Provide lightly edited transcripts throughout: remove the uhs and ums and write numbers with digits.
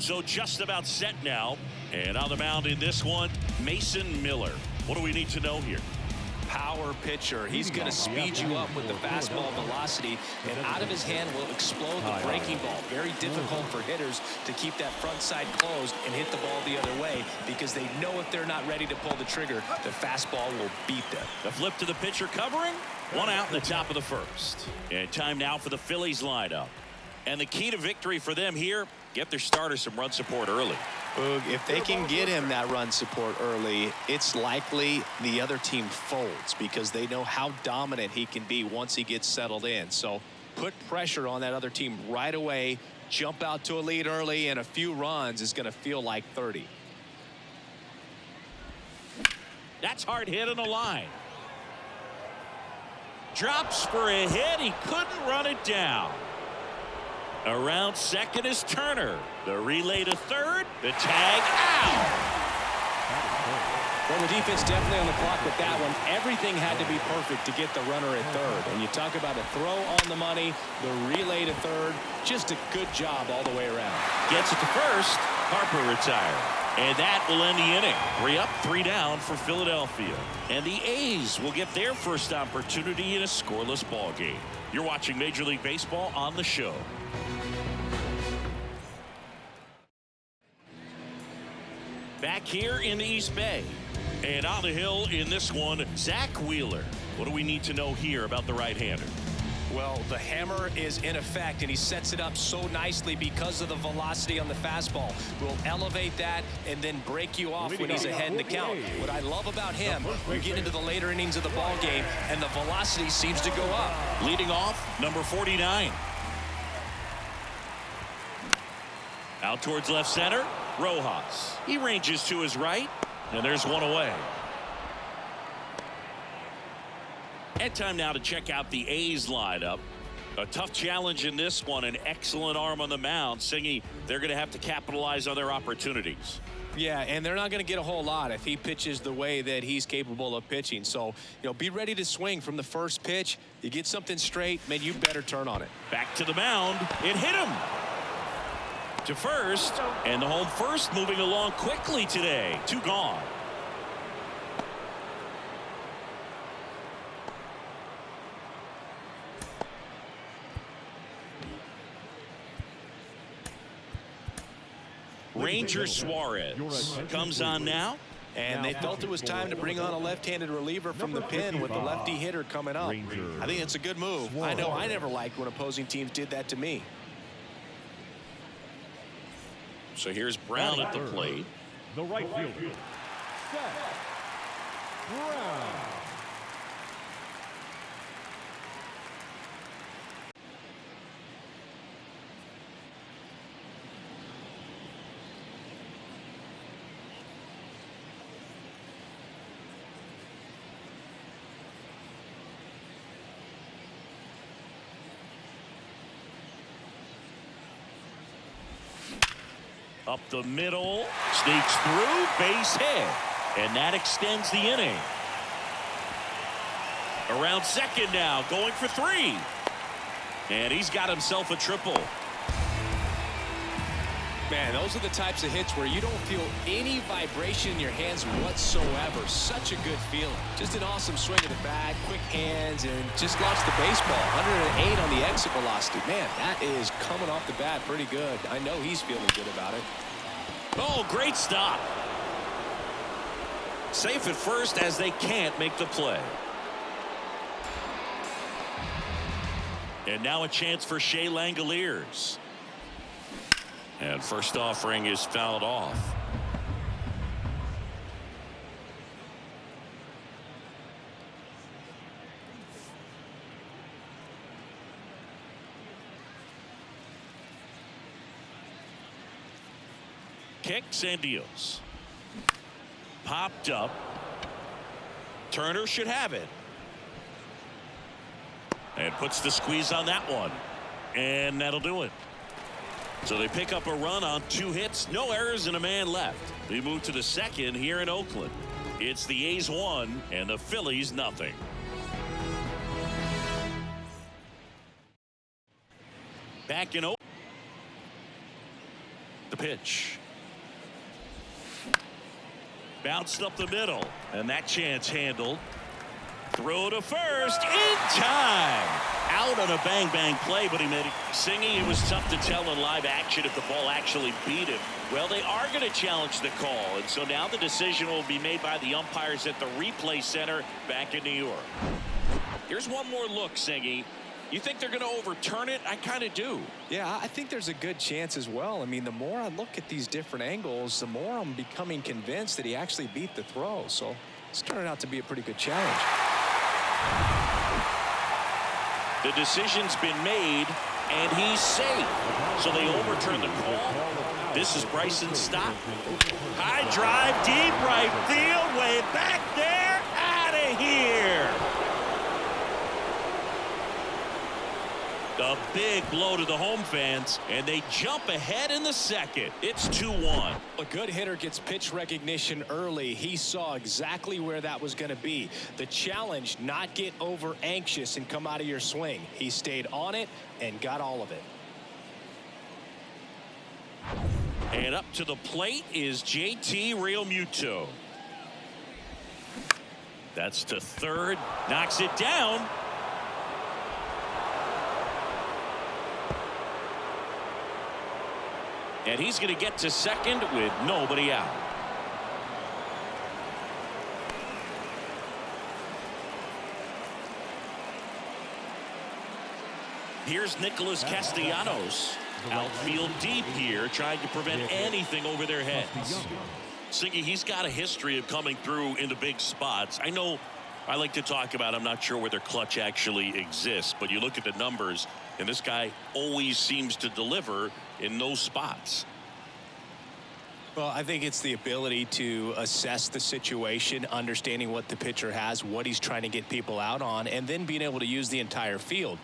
So just about set now. And on the mound in this one, Mason Miller. What do we need to know here? Power pitcher. He's going to speed you up with the fastball velocity, and out of his hand will explode the breaking ball. Very difficult for hitters to keep that front side closed and hit the ball the other way, because they know if they're not ready to pull the trigger, the fastball will beat them. The flip to the pitcher covering. One out in the top of the first. And time now for the Phillies lineup. And the key to victory for them here, get their starter some run support early. If they can get him that run support early, it's likely the other team folds, because they know how dominant he can be once he gets settled in. So put pressure on that other team right away, jump out to a lead early, and a few runs is going to feel like 30. That's hard hit on the line. Drops for a hit. He couldn't run it down. Around second is Turner. The relay to third. The tag out. Well, the defense definitely on the clock with that one. Everything had to be perfect to get the runner at third. And you talk about a throw on the money, the relay to third. Just a good job all the way around. Gets it to first. Harper retired. And that will end the inning. 3 up, 3 down for Philadelphia. And the A's will get their first opportunity in a scoreless ball game. You're watching Major League Baseball on the show. Back here in the East Bay. And on the hill in this one, Zach Wheeler. What do we need to know here about the right-hander? Well, the hammer is in effect, and he sets it up so nicely because of the velocity on the fastball. Will elevate that and then break you off when he's ahead in the count. What I love about him, you get into the later innings of the ball game, and the velocity seems to go up. Leading off, number 49. Out towards left center, Rojas. He ranges to his right, and there's one away. And time now to check out the A's lineup. A tough challenge in this one. An excellent arm on the mound. Singy, they're going to have to capitalize on their opportunities. Yeah, and they're not going to get a whole lot if he pitches the way that he's capable of pitching. So, be ready to swing from the first pitch. You get something straight, man, you better turn on it. Back to the mound. It hit him. To first. And the home first moving along quickly today. 2 gone. Ranger Suarez comes on now. And they felt it was time to bring on a left-handed reliever from the pen with the lefty hitter coming up. I think it's a good move. I know I never liked when opposing teams did that to me. So here's Brown at the plate. The right fielder, Seth Brown. Up the middle, sneaks through, base hit, and that extends the inning. Around second now, going for 3. And he's got himself a triple. Man, those are the types of hits where you don't feel any vibration in your hands whatsoever. Such a good feeling. Just an awesome swing of the bat, quick hands, and just launched the baseball. 108 on the exit velocity. Man, that is coming off the bat pretty good. I know he's feeling good about it. Oh, great stop. Safe at first as they can't make the play. And now a chance for Shea Langoliers. And first offering is fouled off. Kicks and deals. Popped up. Turner should have it. And puts the squeeze on that one. And that'll do it. So they pick up a run on 2 hits, no errors, and a man left. We move to the second here in Oakland. It's the A's 1 and the Phillies nothing. Back in Oakland. the pitch. Bounced up the middle, and that chance handled. Throw to first in time. Out on a bang play, but he made it. Singing, it was tough to tell in live action if the ball actually beat him. Well, they are going to challenge the call, and so now the decision will be made by the umpires at the replay center back in New York. Here's one more look, Singy. You think they're going to overturn it? I kind of do. Yeah, I think there's a good chance as well. I mean, the more I look at these different angles, the more I'm becoming convinced that he actually beat the throw. So it's turning out to be a pretty good challenge. The decision's been made, and he's safe. So they overturn the call. This is Bryson's stop. High drive, deep right field, way back there, out of here. A big blow to the home fans, and they jump ahead in the second. It's 2-1. A good hitter gets pitch recognition early. He saw exactly where that was going to be. The challenge, not get over anxious and come out of your swing. He stayed on it and got all of it. And up to the plate is JT Realmuto. That's to third, knocks it down. And he's going to get to second with nobody out. Here's Nicholas Castellanos. Outfield deep here, trying to prevent anything over their heads. Singy, he's got a history of coming through into big spots. I know I like to talk about, I'm not sure whether clutch actually exists, but you look at the numbers, and this guy always seems to deliver in those spots. Well, I think it's the ability to assess the situation, understanding what the pitcher has, what he's trying to get people out on, and then being able to use the entire field.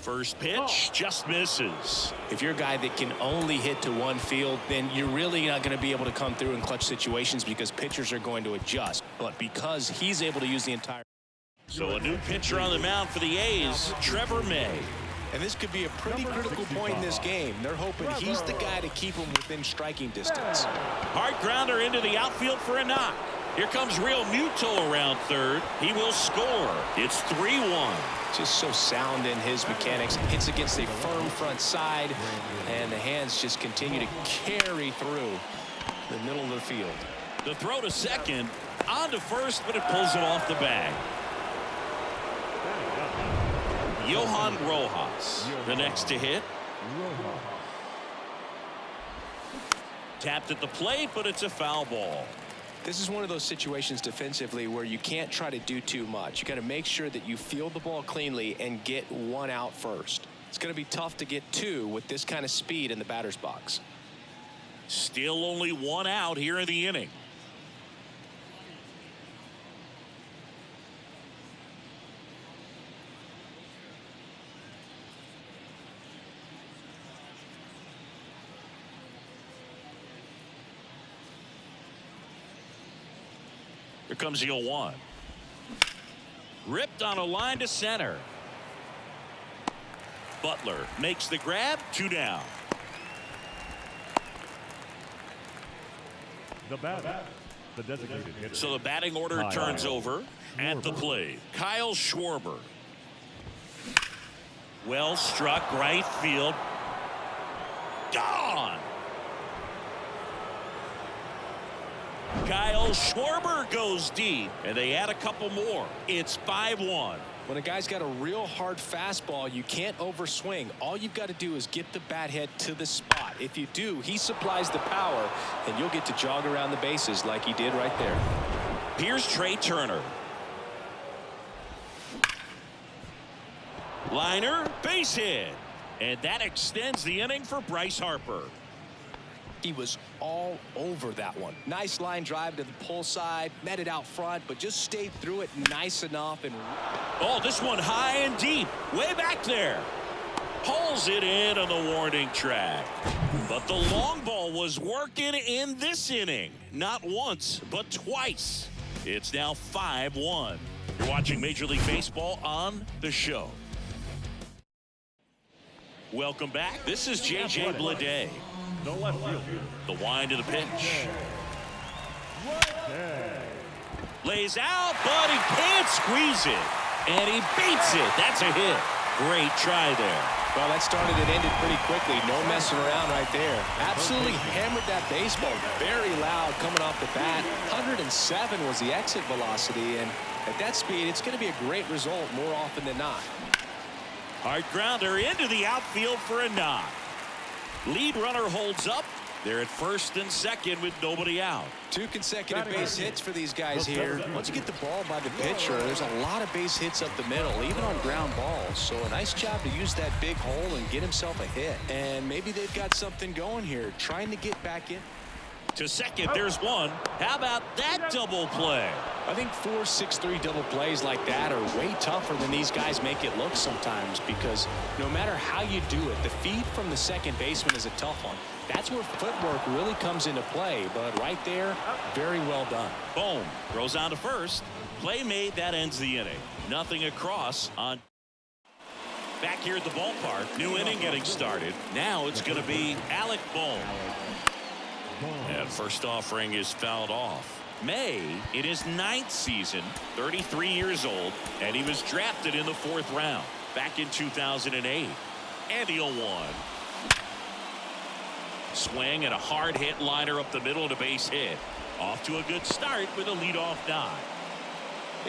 First pitch just misses. If you're a guy that can only hit to one field, then you're really not going to be able to come through in clutch situations because pitchers are going to adjust. But because he's able to use the entire. So a new pitcher on the mound for the A's, Trevor May. And this could be a pretty critical point in this game. They're hoping he's the guy to keep him within striking distance. Hard grounder into the outfield for a knock. Here comes Realmuto around third. He will score. It's 3-1. Just so sound in his mechanics. Hits against a firm front side, and the hands just continue to carry through the middle of the field. The throw to second, on to first, but it pulls it off the bag. Johan Rojas, the next to hit. Tapped at the plate, but it's a foul ball. This is one of those situations defensively where you can't try to do too much. You got to make sure that you field the ball cleanly and get one out first. It's going to be tough to get two with this kind of speed in the batter's box. Still only one out here in the inning. Here comes the 0-1. Ripped on a line to center. Butler makes the grab, 2 down. The batter, the designated hitter. So the batting order turns over at the plate. Kyle Schwarber. Well struck, right field. Gone. Kyle Schwarber goes deep, and they add a couple more. It's 5-1. When a guy's got a real hard fastball, you can't overswing. All you've got to do is get the bat head to the spot. If you do, he supplies the power, and you'll get to jog around the bases like he did right there. Here's Trey Turner. Liner, base hit. And that extends the inning for Bryce Harper. He was all over that one. Nice line drive to the pull side, met it out front, but just stayed through it nice enough. And oh, this one high and deep, way back there. Pulls it in on the warning track. But the long ball was working in this inning. Not once, but twice. It's now 5-1. You're watching Major League Baseball on The Show. Welcome back. This is J.J. Bleday. No left field. The wind of the pitch. Lays out, but he can't squeeze it. And he beats it. That's a hit. Great try there. Well, that started and ended pretty quickly. No messing around right there. Absolutely hammered that baseball. Very loud coming off the bat. 107 was the exit velocity. And at that speed, it's going to be a great result more often than not. Hard grounder into the outfield for a knock. Lead runner holds up. They're at first and second with nobody out. 2 consecutive base hits for these guys here. Once you get the ball by the pitcher, there's a lot of base hits up the middle, even on ground balls. So a nice job to use that big hole and get himself a hit. And maybe they've got something going here, trying to get back in. To second, there's one. How about that double play? I think 4-6-3 double plays like that are way tougher than these guys make it look sometimes, because no matter how you do it, the feed from the second baseman is a tough one. That's where footwork really comes into play, but right there, very well done. Boom. Throws on to first. Play made. That ends the inning. Nothing across on. Back here at the ballpark. New inning getting started. Now it's going to be Alec Bohm. And first offering is fouled off. May in his 9th season, 33 years old, and he was drafted in the 4th round back in 2008. And the 0-1. Swing and a hard hit liner up the middle of the base hit. Off to a good start with a leadoff knock.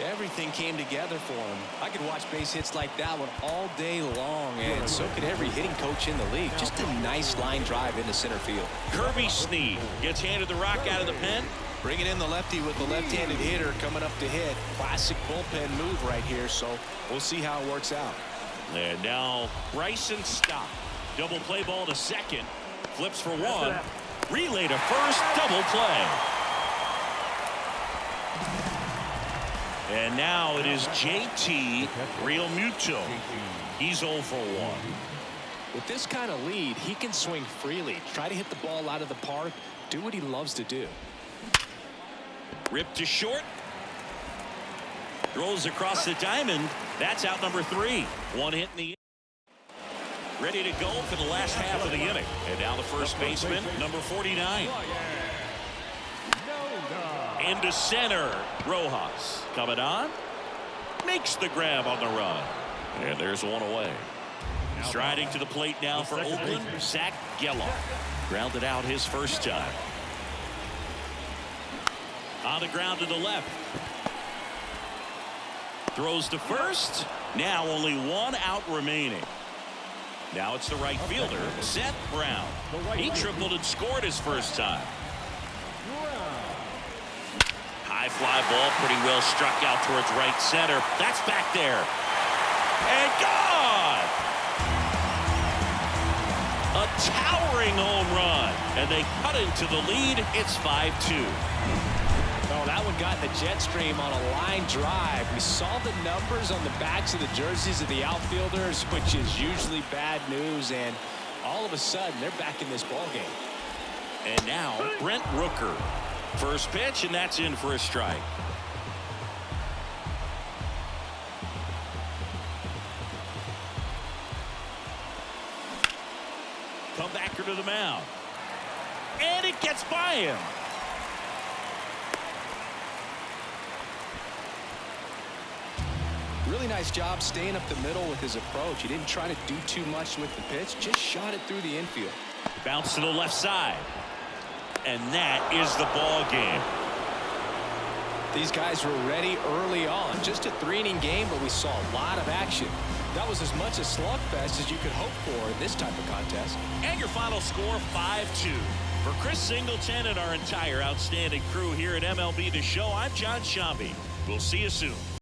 Everything came together for him. I could watch base hits like that one all day long, and so could every hitting coach in the league. Just a nice line drive into center field. Kirby Snead gets handed the rock out of the pen. Bringing in the lefty with the left-handed hitter coming up to hit. Classic bullpen move right here, so we'll see how it works out. And now Bryson Stott. Double play ball to second. Flips for one. Relay to first. Double play. And now it is JT Realmuto. He's 0 for 1. With this kind of lead, he can swing freely, try to hit the ball out of the park, do what he loves to do. Ripped to short. Throws across the diamond. That's out number 3. 1 hit in the inning. Ready to go for the last half of the inning. And now the first baseman, number 49. Into center. Rojas coming on. Makes the grab on the run. And there's one away. Striding to the plate now for Oakland, Zach Geloff. Grounded out his first time. On the ground to the left. Throws to first. Now only 1 out remaining. Now it's the right fielder, Seth Brown. He tripled and scored his first time. High fly ball, pretty well struck out towards right center. That's back there. And gone! A towering home run. And they cut into the lead. It's 5-2. Oh, that one got in the jet stream on a line drive. We saw the numbers on the backs of the jerseys of the outfielders, which is usually bad news. And all of a sudden, they're back in this ball game. And now Brent Rooker. First pitch, and that's in for a strike. Comebacker to the mound. And it gets by him. Really nice job staying up the middle with his approach. He didn't try to do too much with the pitch, just shot it through the infield. Bounce to the left side. And that is the ball game. These guys were ready early on. Just a 3-inning game, but we saw a lot of action. That was as much a slugfest as you could hope for in this type of contest. And your final score, 5-2. For Chris Singleton and our entire outstanding crew here at MLB The Show, I'm John Shambi. We'll see you soon.